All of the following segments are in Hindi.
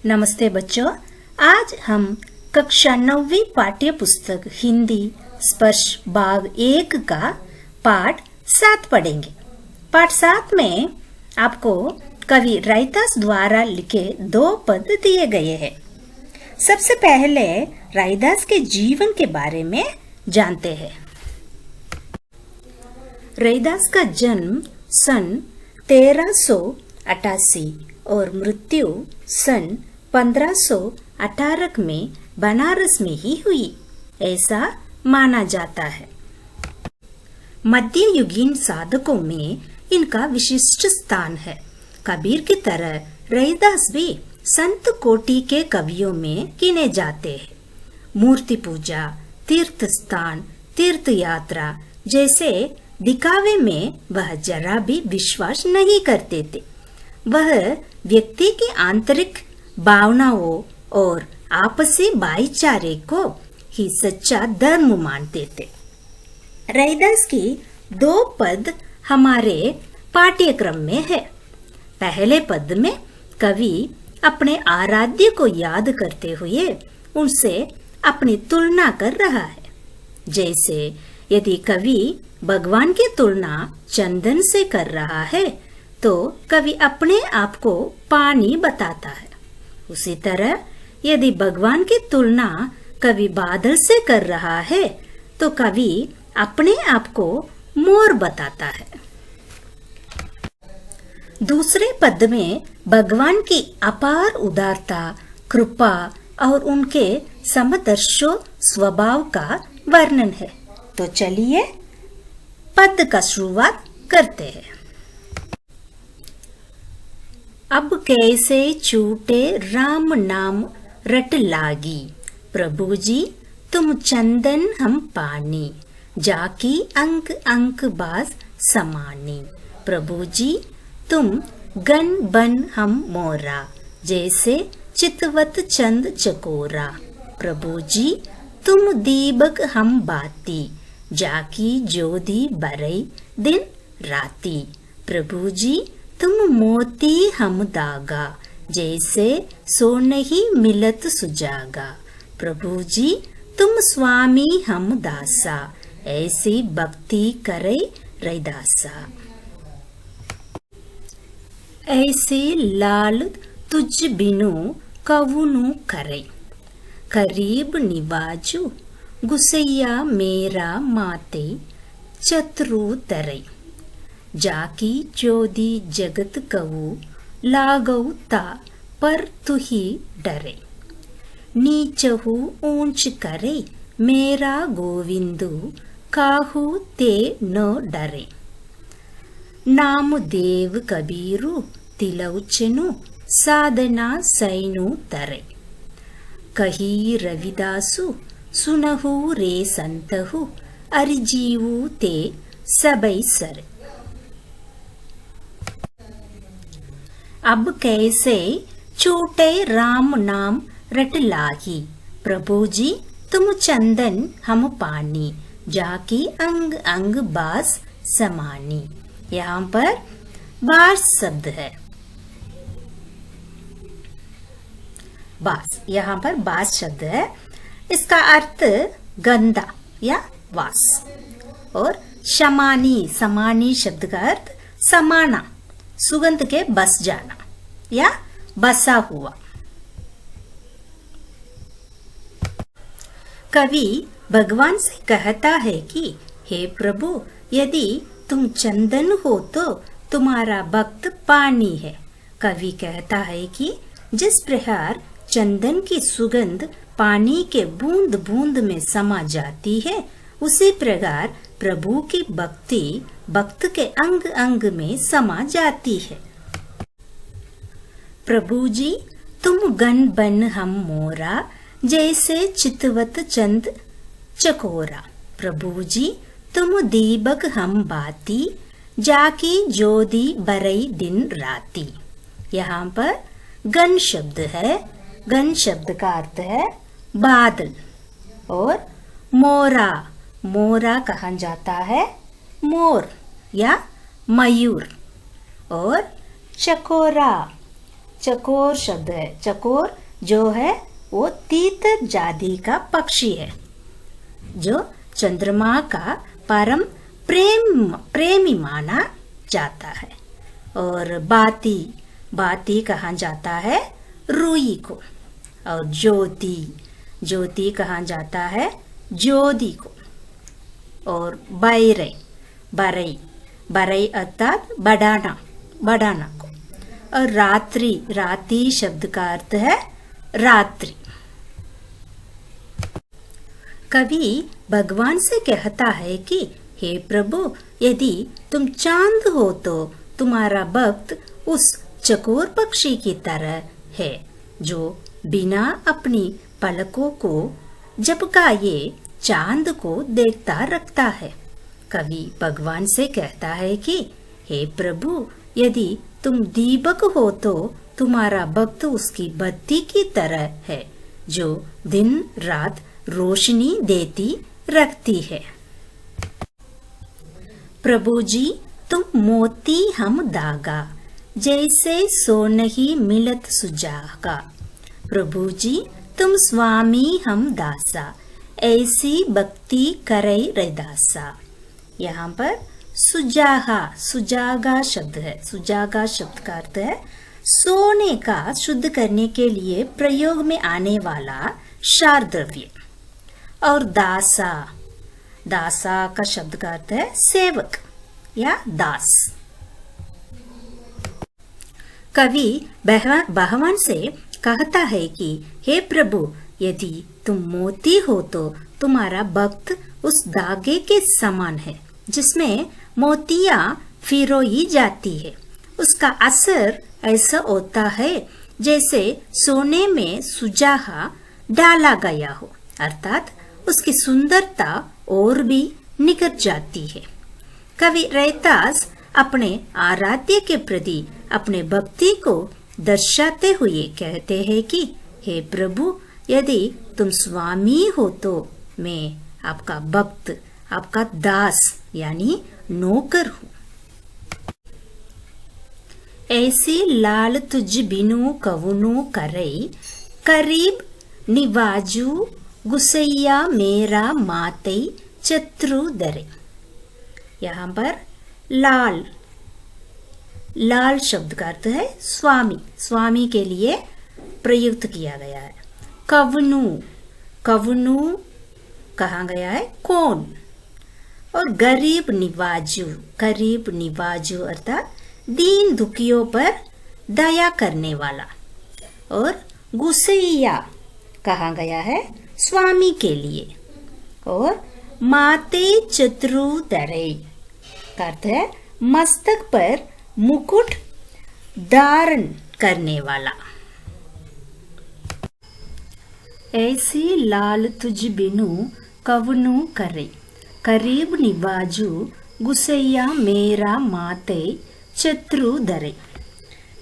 नमस्ते बच्चों, आज हम कक्षा 9वीं पाठ्य पुस्तक हिंदी स्पर्श भाग 1 का पाठ 7 पढ़ेंगे। पाठ 7 में आपको कवि रैदास द्वारा लिखे 2 पद दिए गए हैं। सबसे पहले रैदास के जीवन के बारे में जानते हैं। रैदास का जन्म सन 1388 और मृत्यु सन 1518 में बनारस में ही हुई, ऐसा माना जाता है। मध्ययुगीन साधकों में इनका विशिष्ट स्थान है। कबीर की तरह रैदास भी संत कोटि के कवियों में गिने जाते हैं। मूर्ति पूजा, तीर्थ स्थान, तीर्थ यात्रा जैसे दिखावे में वह जरा भी विश्वास नहीं करते थे। वह व्यक्ति की आंतरिक भावनाओं और आपसी भाईचारे को ही सच्चा धर्म मानते थे। रैदास की 2 पद हमारे पाठ्यक्रम में है। पहले पद में कवि अपने आराध्य को याद करते हुए उनसे अपनी तुलना कर रहा है। जैसे यदि कवि भगवान की तुलना चंदन से कर रहा है तो कवि अपने आप को पानी बताता है। उसी तरह यदि भगवान की तुलना कवि बादल से कर रहा है तो कवि अपने आप को मोर बताता है। दूसरे पद में भगवान की अपार उदारता, कृपा और उनके समदर्शी स्वभाव का वर्णन है। तो चलिए पद का शुरुआत करते हैं। अब कैसे छूटे राम नाम रट लागी, प्रभु जी तुम चंदन हम पानी, जाकी अंक अंक बास समानी, प्रभु जी तुम गन बन हम मोरा, जैसे चितवत चंद चकोरा, प्रभु जी तुम दीपक हम बाती, जाकी ज्योति बरई दिन राती, प्रभु जी तुम मोती हम दागा, जैसे सोनही मिलत सुजागा, प्रभु जी तुम स्वामी हम दासा, ऐसी भक्ति करे रैदासा। ऐसे लाल तुझ बिनु कवुनु करे, करीब निवाजु गुसैया मेरा माते चतुरु तरे, जाकी चोदी जगत कवु लागौ ता पर तुही डरे, नीचहु ऊंच करे मेरा गोविंदु काहू ते न डरे, नाम देव कबीरु तिलौचनु साधना सैनु तरे, कही रविदासु सुनहु रे संतहु अरिजीवु ते सबई सर। अब कैसे छूटे राम नाम रट लागी, प्रभु जी तुम चंदन हम पानी, जाकी अंग अंग बास समानी। यहाँ पर बास शब्द है। बास, यहाँ पर बास शब्द है। इसका अर्थ गंदा या वास, और शमानी, समानी शब्द का अर्थ समाना, सुगंध के बस जाना या बसा हुआ। कवि भगवान से कहता है कि हे प्रभु, यदि तुम चंदन हो तो तुम्हारा भक्त पानी है। कवि कहता है कि जिस प्रकार चंदन की सुगंध पानी के बूंद बूंद में समा जाती है, उसी प्रकार प्रभु की भक्ति भक्त के अंग अंग में समा जाती है। प्रभु जी तुम गन बन हम मोरा, जैसे चितवत चंद चकोरा, प्रभु जी तुम दीपक हम बाती, जाकी ज्योति बरई दिन राती। यहाँ पर गन शब्द है। गन शब्द का अर्थ है बादल, और मोरा, मोरा कहा जाता है मोर या मयूर, और चकोरा, चकोर शब्द है। चकोर जो है वो तीतर जाति का पक्षी है जो चंद्रमा का परम प्रेमी माना जाता है। और बाती, बाती कहा जाता है रूई को। और ज्योति, ज्योति कहा जाता है ज्योति को। और बैरई, बरई, बरई अर्थात बढ़ाना, बढ़ाना को। और रात्रि, राति शब्द का अर्थ है रात्रि। कवि भगवान से कहता है कि हे प्रभु, यदि तुम चांद हो तो तुम्हारा भक्त उस चकोर पक्षी की तरह है जो बिना अपनी पलकों को झपकाए चांद को देखता रखता है। कवि भगवान से कहता है कि हे प्रभु, यदि तुम दीपक हो तो तुम्हारा भक्त उसकी बत्ती की तरह है जो दिन रात रोशनी देती रखती है। प्रभु जी, तुम मोती हम धागा, जैसे सोनही मिलत सुजागा। प्रभु जी, तुम स्वामी हम दासा, ऐसी भक्ति करे रैदासा। यहाँ पर सुजागा, सुजागा शब्द है। सुजागा शब्द का अर्थ है सोने का शुद्ध करने के लिए प्रयोग में आने वाला क्षार द्रव्य। और दासा, दासा का शब्द का अर्थ है सेवक या दास। कवि भगवान से कहता है कि हे प्रभु, यदि तुम मोती हो तो तुम्हारा भक्त उस धागे के समान है जिसमें मोतियां फिरोई जाती है। उसका असर ऐसा होता है जैसे सोने में सुजाहा डाला गया हो, अर्थात उसकी सुंदरता और भी निखर जाती है। कवि रैदास अपने आराध्य के प्रति अपने भक्ति को दर्शाते हुए कहते हैं कि हे प्रभु, यदि तुम स्वामी हो तो मैं आपका भक्त, आपका दास यानी नौकर हूँ। ऐसी लाल तुझ बिनु कवुनु करई, करीब निवाजू गुसैया मेरा मातई चत्रु दरे। यहाँ पर लाल, लाल शब्द का अर्थ है स्वामी, स्वामी के लिए प्रयुक्त किया गया है। कवनु, कवनु कहा गया है कौन। और गरीब निवाजू, गरीब निवाजू अर्थात दीन दुखियों पर दया करने वाला। और गुसैया कहा गया है स्वामी के लिए। और माते चत्रु दरे का अर्थ है मस्तक पर मुकुट धारण करने वाला। ऐसी लाल तुझ बिनु कवनु करे, करीब निवाजू गुसैया मेरा माते चत्रु धरे।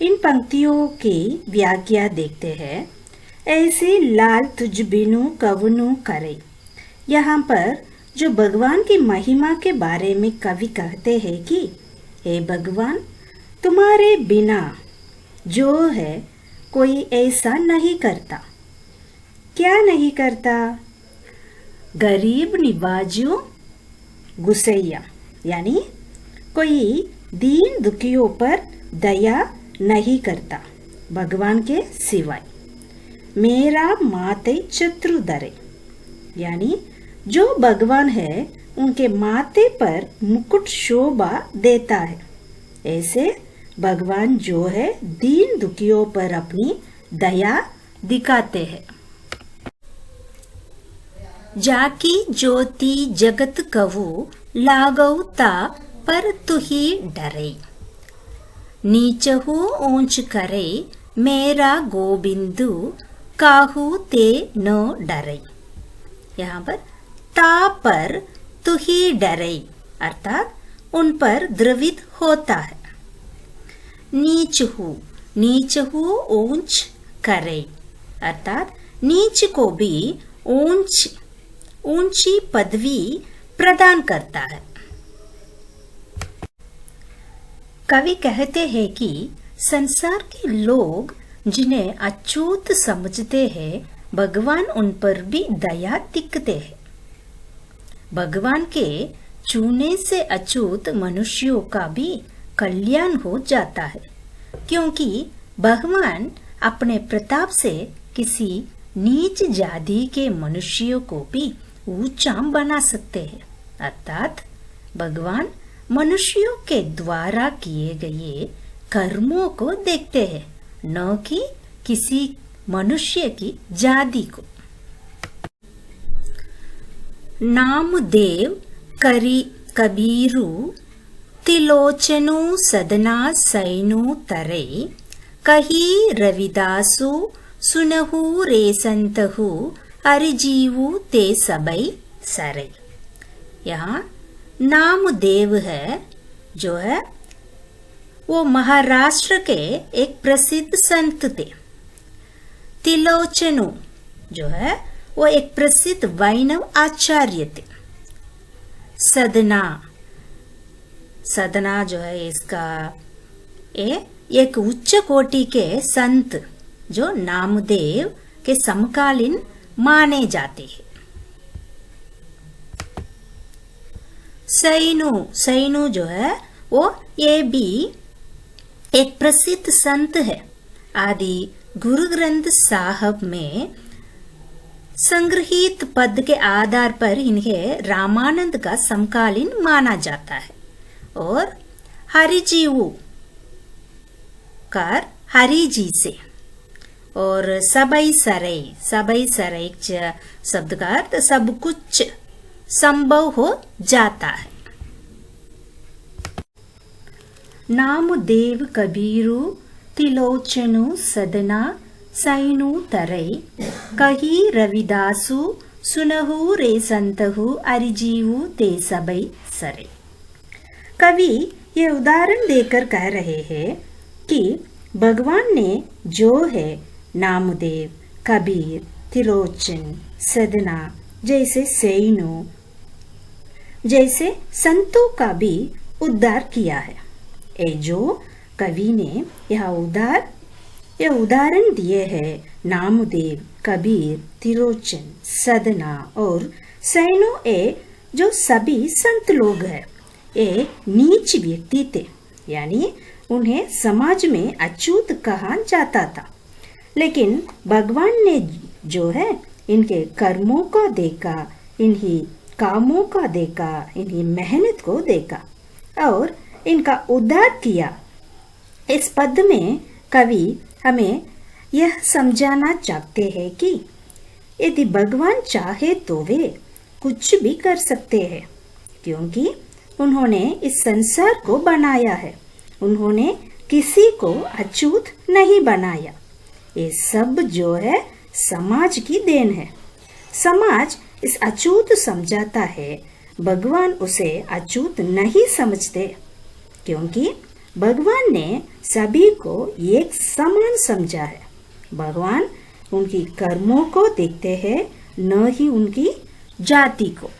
इन पंक्तियों की व्याख्या देखते हैं। ऐसी लाल तुझ बिनु कवनु करे, यहाँ पर जो भगवान की महिमा के बारे में कवि कहते हैं कि हे भगवान, तुम्हारे बिना जो है कोई ऐसा नहीं करता। क्या नहीं करता? गरीब निवाजू गुसैया यानी कोई दीन दुखियों पर दया नहीं करता भगवान के सिवाय। मेरा माते चत्रु धरे यानी जो भगवान है उनके माथे पर मुकुट शोभा देता है। ऐसे भगवान जो है दीन दुखियों पर अपनी दया दिखाते हैं। जाकी ज्योति जगत कहू लागौता पर तुही डरे, नीचहु ऊंच करे मेरा गोबिंदु काहू ते न डरे। यहाँ पर ता पर तुही डरे अर्थात उन पर द्रवित होता है। नीचहु, नीचहु ऊंच करे अर्थात नीच को भी ऊंची पदवी प्रदान करता है। कवि कहते हैं कि संसार के लोग जिन्हें अछूत समझते हैं भगवान उन पर भी दया दिखते हैं। भगवान के छूने से अछूत मनुष्यों का भी कल्याण हो जाता है, क्योंकि भगवान अपने प्रताप से किसी नीच जाति के मनुष्यों को भी ऊंचा बना सकते हैं। अर्थात भगवान मनुष्यों के द्वारा किए गए कर्मों को देखते हैं, न कि किसी मनुष्य की जाति को। नामदेव कबीरु तिलोचनु सदना सैनु तरे कही रविदासु सुनहु रेसंतहु अरिजीवु ते सबई सरे। यहाँ नामदेव है जो है वो महाराष्ट्र के एक प्रसिद्ध संत थे। तिलोचनु जो है वो एक प्रसिद्ध वैष्णव आचार्य थे। सदना जो है इसका एक उच्च कोटि के संत जो नामदेव के समकालीन माने जाते हैं। सैनु जो है वो ये भी एक प्रसिद्ध संत है। आदि गुरु ग्रंथ साहब में संग्रहित पद के आधार पर इन्हें रामानंद का समकालीन माना जाता है। और हरिजीवु कर हरि जी से, और सबई सरई शब्द का अर्थ सब कुछ संभव हो जाता है। नामदेव कबीरु तिलोचनु सदना सैनु तरै कही रविदासु सुनहु रेसंतहु अरिजीवु ते सबई सरे। कवि ये उदाहरण देकर कह रहे हैं कि भगवान ने जो है नामदेव, कबीर, तिलोचन, सदना जैसे सैनु जैसे संतों का भी उद्धार किया है। ये जो कवि ने यह उदाहरण दिए हैं नामदेव, कबीर, तिलोचन, सदना और सैनु, जो सभी संत लोग हैं, ये नीच व्यक्ति थे, यानी उन्हें समाज में अछूत कहा जाता था। लेकिन भगवान ने जो है इनके कर्मों को देखा, इन्हीं कामों का देखा, इन्हीं मेहनत को देखा और इनका उद्धार किया। इस पद में कवि हमें यह समझाना चाहते हैं कि यदि भगवान चाहे तो वे कुछ भी कर सकते हैं, क्योंकि उन्होंने इस संसार को बनाया है। उन्होंने किसी को अछूत नहीं बनाया। ये सब जो है समाज की देन है। समाज इस अछूत समझाता है, भगवान उसे अछूत नहीं समझते, क्योंकि भगवान ने सभी को एक समान समझा है। भगवान उनकी कर्मों को देखते हैं, न ही उनकी जाति को।